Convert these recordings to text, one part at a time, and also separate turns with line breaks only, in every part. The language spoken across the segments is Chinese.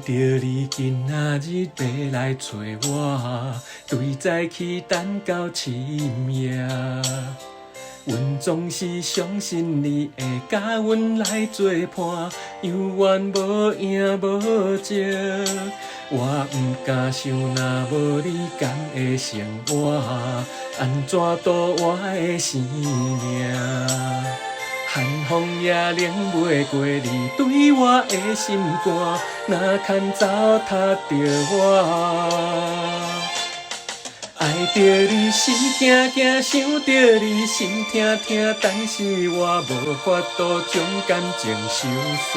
着你今仔日要来找我，对早起等到深夜。阮总是相信你会甲阮来作伴，有缘无影无迹。我毋敢想，若无你敢会生活，安怎度我的生命？寒风也冷袂过你对我的心肝，哪堪糟蹋着我？爱着你心惊惊，想着你心痛痛，但是我无法度将感情收煞。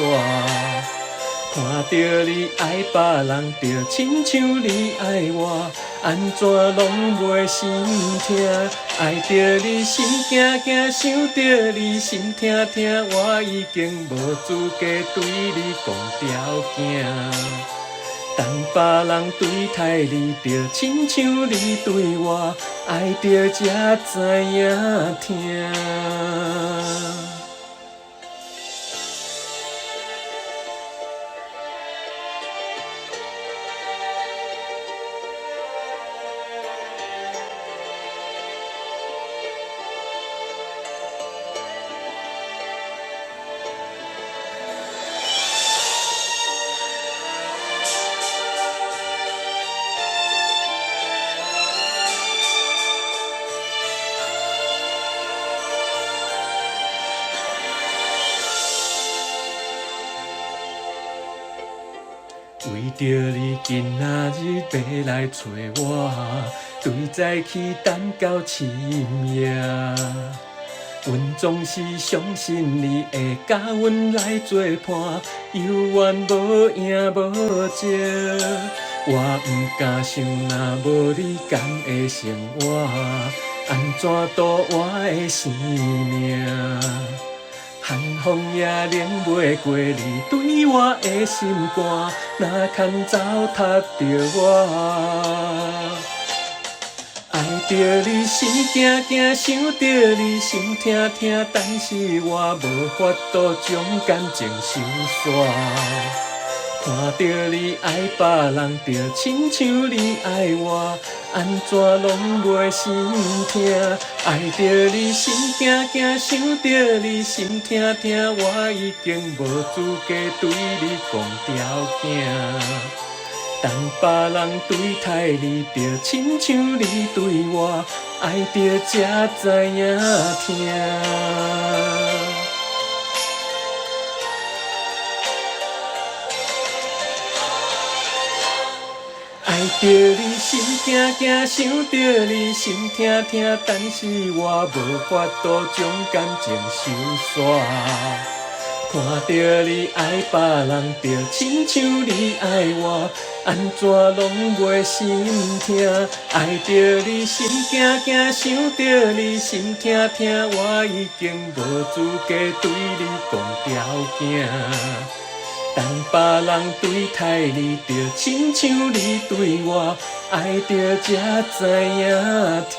看着你爱别人，就亲像你爱我，安怎拢袂心痛？爱着你心惊惊，想着你心痛痛，我已经无资格对你讲条件。当别人对待你，就亲像你对我，爱着才知影疼。为着你今仔日要来找我，对早起等到深夜。阮总是相信你会甲阮来作伴，有缘无影无迹。我毋敢想，若无你敢会生活，安怎度我的生命？寒风也冷袂过你对我的心肝，哪堪糟蹋着我？爱着你心惊惊，想着你心痛痛，但是我无法度将感情收煞。看着你爱别人，就亲像你爱我，安怎拢袂心痛？爱着你心惊惊，想着你心痛痛，我已经无资格对你讲条件。当别人对待你，就亲像你对我，爱着才知影疼。爱着你心惊惊，想着你心痛痛，但是我无法度将感情收煞。看着你爱别人，就亲像你爱我，安怎拢袂心痛？爱着你心惊惊，想着你心痛痛，我已经无资格对你讲条件。当别人对待你，就亲像你对我，爱着才知影疼。